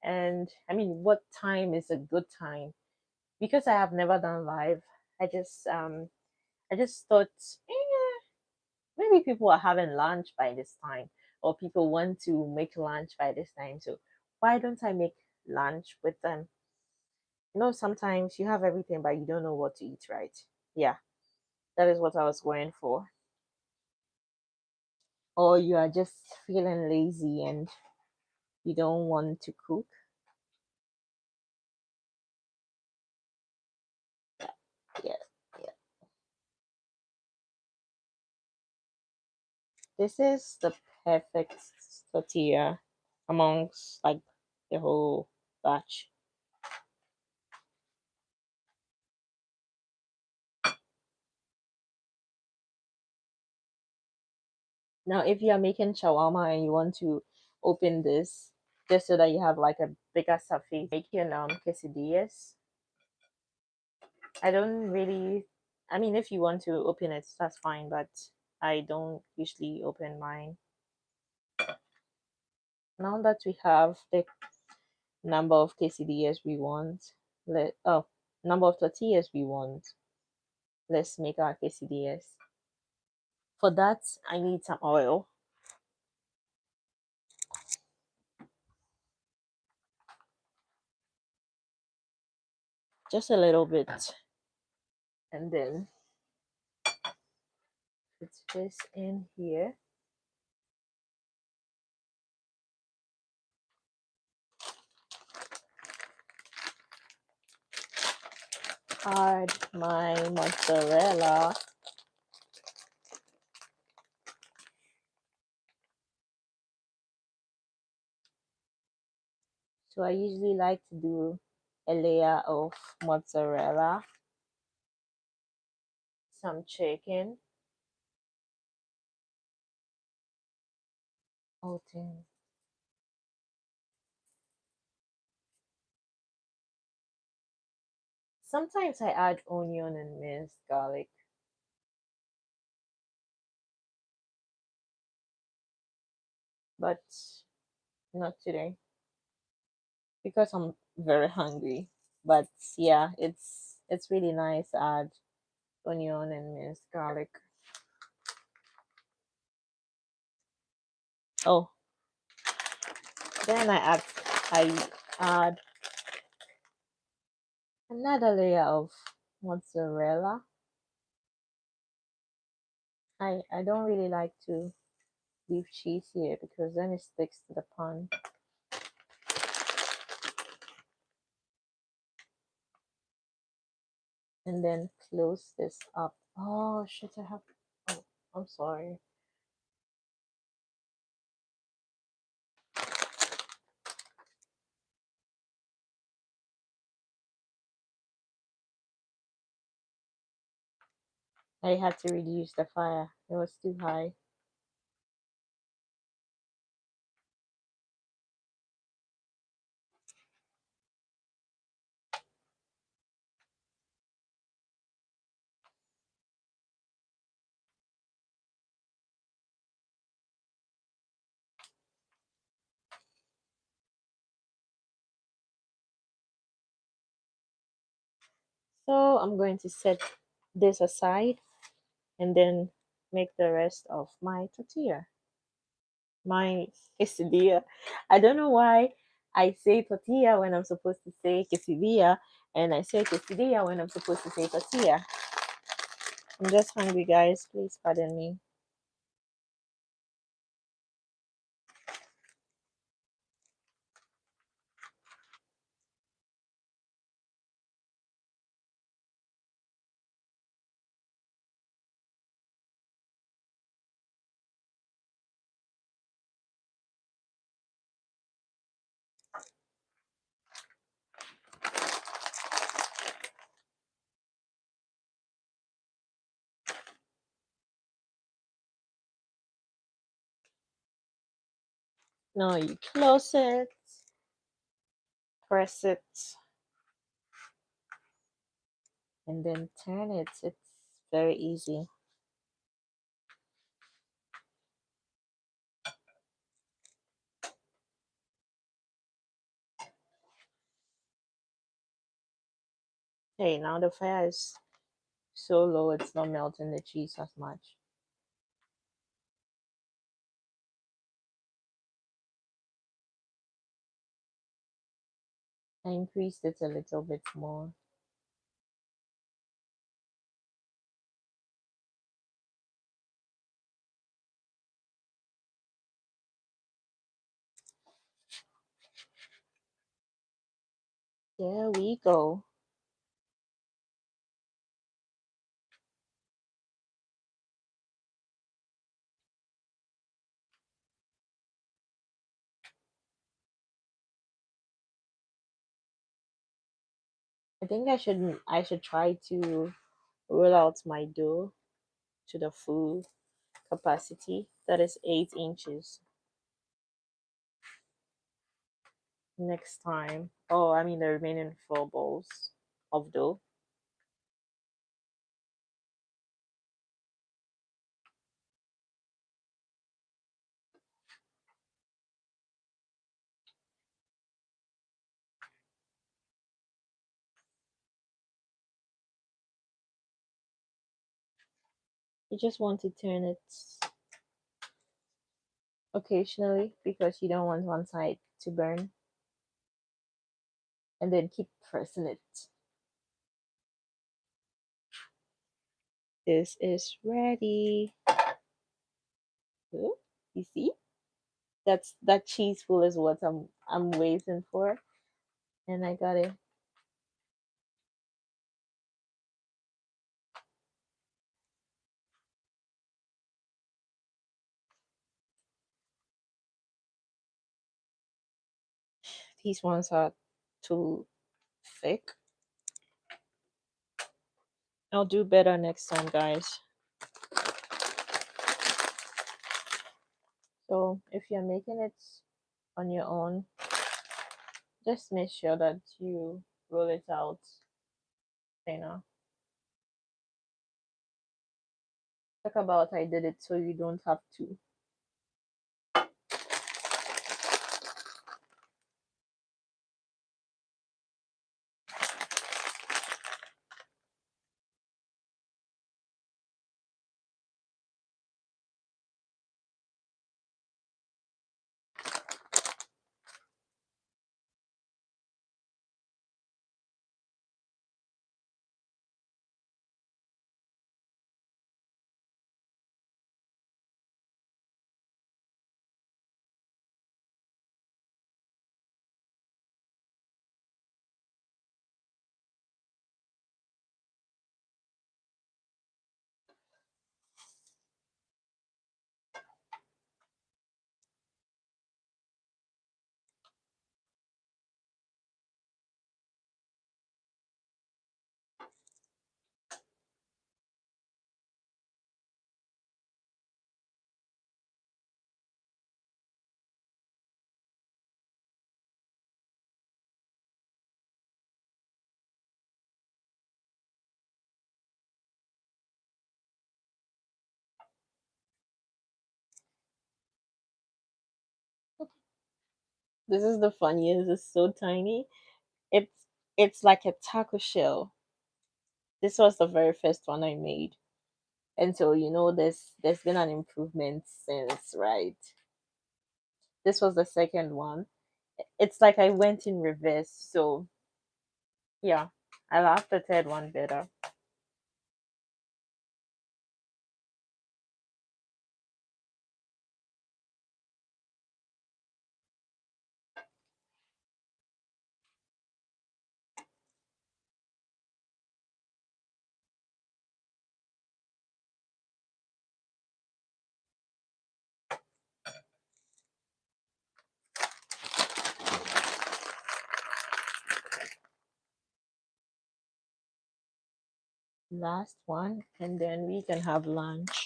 And I mean, what time is a good time? Because I have never done live, I just I just thought, maybe people are having lunch by this time, or people want to make lunch by this time. So why don't I make lunch with them? Sometimes you have everything, but you don't know what to eat, right? Yeah, that is what I was going for. Or you are just feeling lazy and you don't want to cook. Yeah, yeah. This is the perfect tortilla amongst like the whole batch. Now, if you are making shawarma and you want to open this just so that you have like a bigger surface, making quesadillas. I don't really. I mean, if you want to open it, that's fine, but I don't usually open mine. Now that we have the number of quesadillas we want, number of tortillas we want, let's make our quesadillas. For that, I need some oil, just a little bit, and then put this in here. Add my mozzarella. So I usually like to do a layer of mozzarella, some chicken. Oh, damn. Sometimes I add onion and minced garlic, but not today because I'm very hungry. But yeah, it's really nice to add onion and minced garlic. Oh, then I add another layer of mozzarella. I don't really like to leave cheese here because then it sticks to the pan. And then close this up. Oh shit, I have. Oh, I'm sorry. I had to reduce the fire. It was too high. So I'm going to set this aside and then make the rest of my tortilla. My quesadilla. I don't know why I say tortilla when I'm supposed to say quesadilla, and I say quesadilla when I'm supposed to say tortilla. I'm just hungry, guys. Please pardon me. Now you close it, press it, and then turn it. It's very easy. Hey, now the fire is so low it's not melting the cheese as much. I increased it a little bit more. There we go. I think I should try to roll out my dough to the full capacity. That is 8 inches. Next time. Oh, I mean the remaining 4 balls of dough. You just want to turn it occasionally because you don't want one side to burn, and then keep pressing it. This is ready. Ooh, you see? That cheese pool is what I'm waiting for. And I got it. These ones are too thick. I'll do better next time, guys. So if you're making it on your own, just make sure that you roll it out thinner. Talk about I did it so you don't have to. This is the funniest. It's so tiny. It's it's like a taco shell. This was the very first one I made. And so there's been an improvement since, right? This was the second one. It's like I went in reverse. So yeah, I like the third one better. Last one, and then we can have lunch.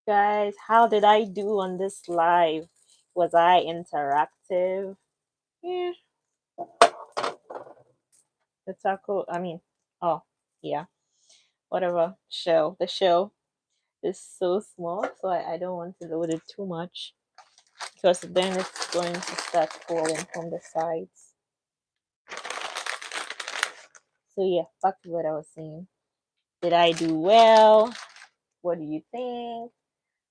Guys, how did I do on this live? Was I interactive? Yeah, the taco, I mean, oh, yeah, whatever. The shell is so small, so I don't want to load it too much because then it's going to start falling from the sides. So, yeah, back to what I was saying. Did I do well? What do you think?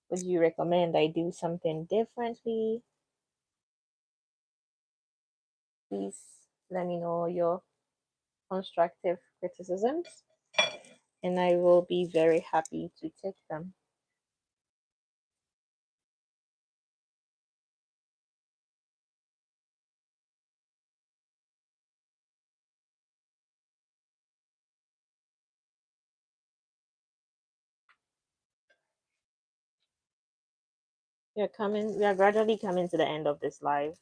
Would you recommend I do something differently? Please let me know your constructive criticisms, and I will be very happy to take them. We are gradually coming to the end of this live.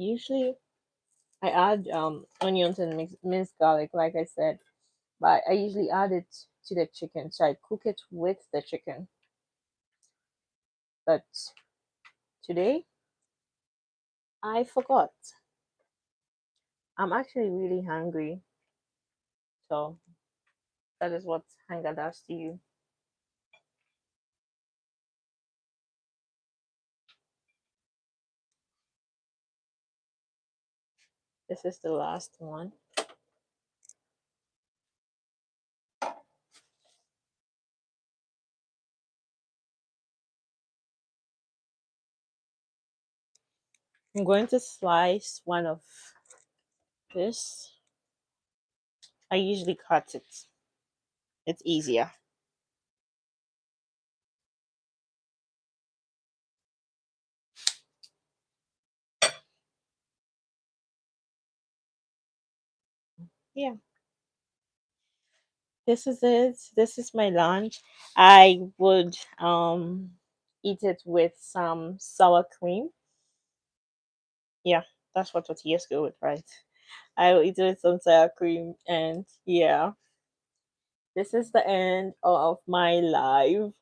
Usually I add onions and minced garlic, like I said, but I usually add it to the chicken, so I cook it with the chicken. But today I forgot. I'm actually really hungry, so that is what hunger does to you. This is the last one. I'm going to slice one of this. I usually cut it. It's easier. Yeah, this is it. This is my lunch. I would eat it with some sour cream. Yeah, that's what tortillas go with, right? I will eat it with some sour cream, and yeah, this is the end of my life.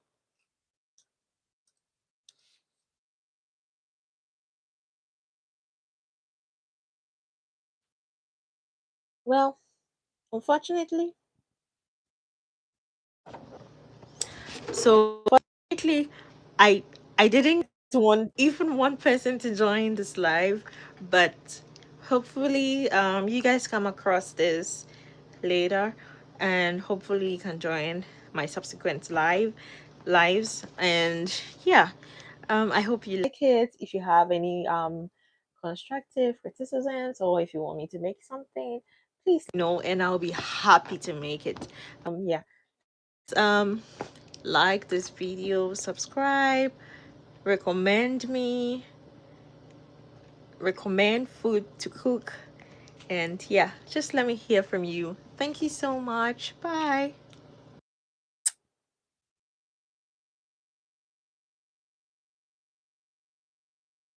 Well, unfortunately, so unfortunately, I I didn't get one person to join this live, but hopefully, you guys come across this later, and hopefully you can join my subsequent lives. And yeah, I hope you like it. If you have any constructive criticisms, or if you want me to make something, please know, and I'll be happy to make it. Yeah, um like this video, subscribe, recommend me, recommend food to cook, and yeah, just let me hear from you. Thank you so much. Bye.